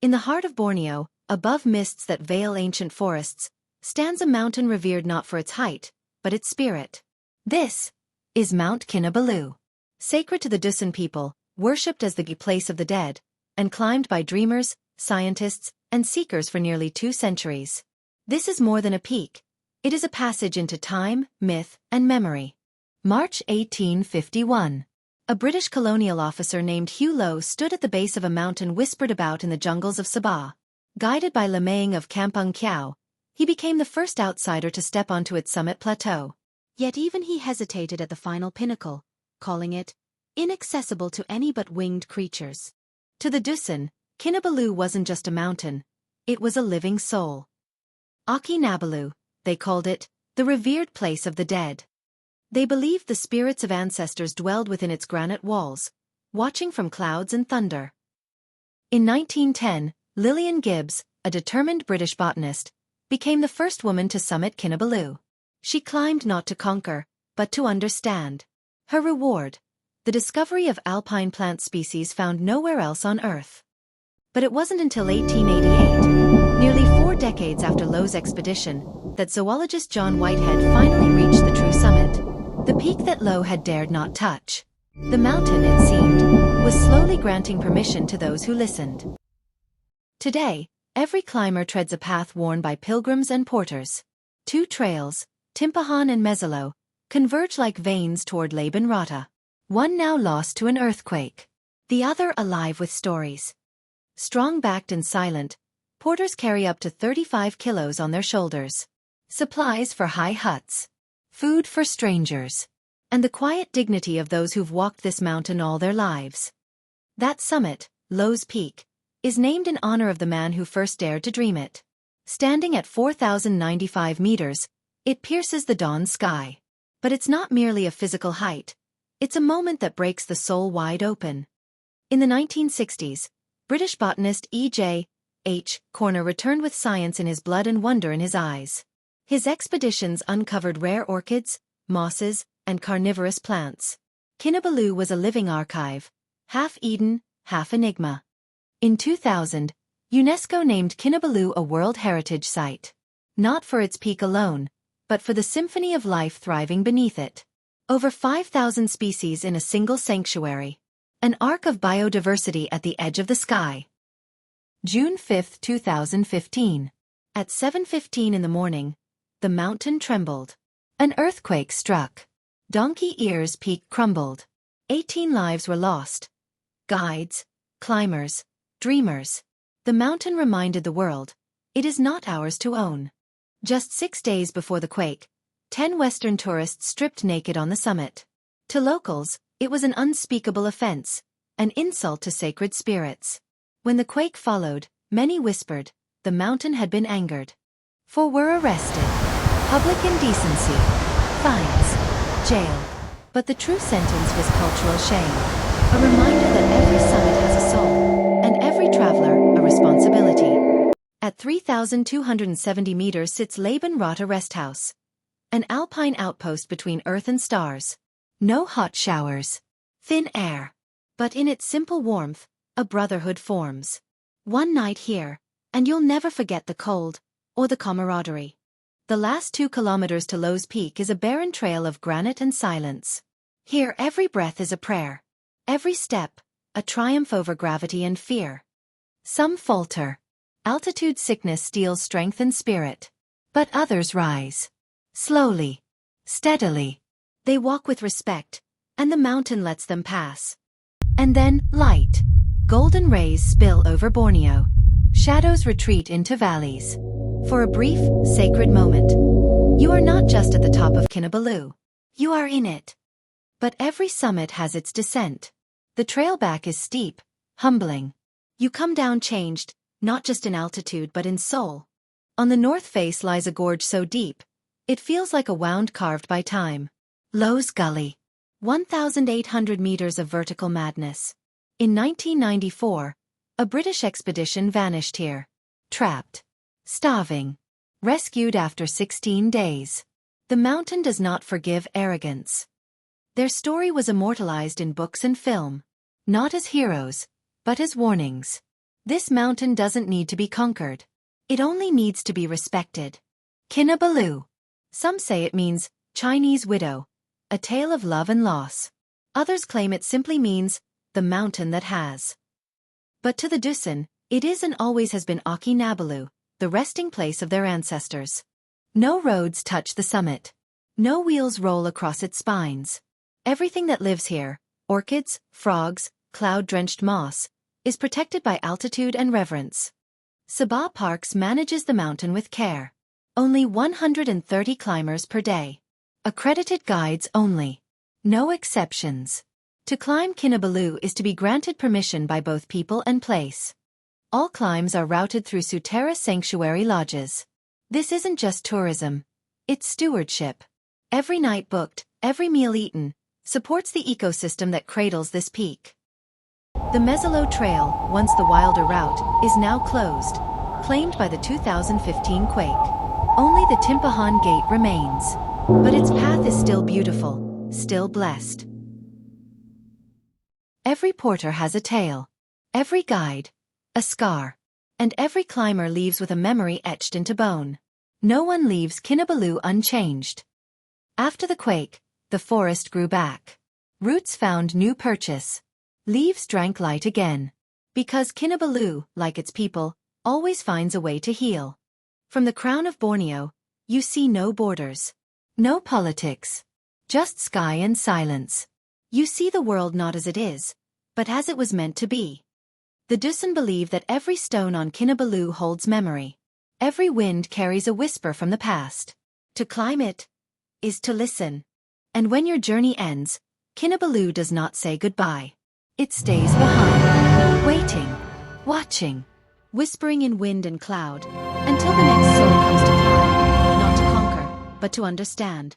In the heart of Borneo, above mists that veil ancient forests, stands a mountain revered not for its height, but its spirit. This is Mount Kinabalu. Sacred to the Dusun people, worshipped as the place of the dead, and climbed by dreamers, scientists, and seekers for nearly 2 centuries. This is more than a peak. It is a passage into time, myth, and memory. March 1851. A British colonial officer named Hugh Lowe stood at the base of a mountain whispered about in the jungles of Sabah. Guided by Lamang of Kampung Kiao, he became the first outsider to step onto its summit plateau. Yet even he hesitated at the final pinnacle, calling it inaccessible to any but winged creatures. To the Dusun, Kinabalu wasn't just a mountain, it was a living soul. Kinabalu, they called it, the revered place of the dead. They believed the spirits of ancestors dwelled within its granite walls, watching from clouds and thunder. In 1910, Lillian Gibbs, a determined British botanist, became the first woman to summit Kinabalu. She climbed not to conquer, but to understand. Her reward: the discovery of alpine plant species found nowhere else on Earth. But it wasn't until 1888, nearly 4 decades after Lowe's expedition, that zoologist John Whitehead finally reached the true summit. The peak that Lowe had dared not touch. The mountain, it seemed, was slowly granting permission to those who listened. Today, every climber treads a path worn by pilgrims and porters. 2 trails, Timpahan and Mesalo, converge like veins toward Laban Rata. One now lost to an earthquake, the other alive with stories. Strong-backed and silent, porters carry up to 35 kilos on their shoulders. Supplies for high huts, food for strangers, and the quiet dignity of those who've walked this mountain all their lives. That summit, Lowe's Peak, is named in honor of the man who first dared to dream it. Standing at 4,095 meters, it pierces the dawn sky. But it's not merely a physical height. It's a moment that breaks the soul wide open. In the 1960s, British botanist E.J.H. Corner returned with science in his blood and wonder in his eyes. His expeditions uncovered rare orchids, mosses, and carnivorous plants. Kinabalu was a living archive, half Eden, half enigma. In 2000, UNESCO named Kinabalu a World Heritage Site. Not for its peak alone, but for the symphony of life thriving beneath it. Over 5,000 species in a single sanctuary. An arc of biodiversity at the edge of the sky. June 5, 2015. At 7:15 in the morning, the mountain trembled. An earthquake struck. Donkey Ears Peak crumbled. 18 lives were lost. Guides, climbers, dreamers. The mountain reminded the world, it is not ours to own. Just 6 days before the quake, 10 Western tourists stripped naked on the summit. To locals, it was an unspeakable offense, an insult to sacred spirits. When the quake followed, many whispered, the mountain had been angered. 4 were arrested. Public indecency. Fines. Jail. But the true sentence was cultural shame. A reminder that every summit has a soul, and every traveler, a responsibility. At 3,270 meters sits Laban Rata Rest House. An alpine outpost between earth and stars. No hot showers. Thin air. But in its simple warmth, a brotherhood forms. One night here, and you'll never forget the cold, or the camaraderie. The last 2 kilometers to Lowe's Peak is a barren trail of granite and silence. Here every breath is a prayer. Every step, a triumph over gravity and fear. Some falter. Altitude sickness steals strength and spirit. But others rise. Slowly. Steadily. They walk with respect, and the mountain lets them pass. And then, light. Golden rays spill over Borneo. Shadows retreat into valleys. For a brief, sacred moment. You are not just at the top of Kinabalu. You are in it. But every summit has its descent. The trail back is steep, humbling. You come down changed, not just in altitude but in soul. On the north face lies a gorge so deep, it feels like a wound carved by time. Lowe's Gully. 1,800 meters of vertical madness. In 1994, a British expedition vanished here. Trapped. Starving. Rescued after 16 days. The mountain does not forgive arrogance. Their story was immortalized in books and film. Not as heroes, but as warnings. This mountain doesn't need to be conquered. It only needs to be respected. Kinabalu. Some say it means Chinese widow, a tale of love and loss. Others claim it simply means the mountain that has. But to the Dusun, it is and always has been Mount Kinabalu, the resting place of their ancestors. No roads touch the summit. No wheels roll across its spines. Everything that lives here, orchids, frogs, cloud-drenched moss, is protected by altitude and reverence. Sabah Parks manages the mountain with care. Only 130 climbers per day. Accredited guides only. No exceptions. To climb Kinabalu is to be granted permission by both people and place. All climbs are routed through Sutera sanctuary lodges. This isn't just tourism. It's stewardship. Every night booked, every meal eaten, supports the ecosystem that cradles this peak. The Mesolo Trail, once the wilder route, is now closed, claimed by the 2015 quake. Only the Timpahan Gate remains. But its path is still beautiful, still blessed. Every porter has a tale. Every guide, a scar. And every climber leaves with a memory etched into bone. No one leaves Kinabalu unchanged. After the quake, the forest grew back. Roots found new purchase. Leaves drank light again. Because Kinabalu, like its people, always finds a way to heal. From the crown of Borneo, you see no borders. No politics. Just sky and silence. You see the world not as it is, but as it was meant to be. The Dusun believe that every stone on Kinabalu holds memory. Every wind carries a whisper from the past. To climb it is to listen. And when your journey ends, Kinabalu does not say goodbye. It stays behind, waiting, watching, whispering in wind and cloud, until the next soul comes to climb, not to conquer, but to understand.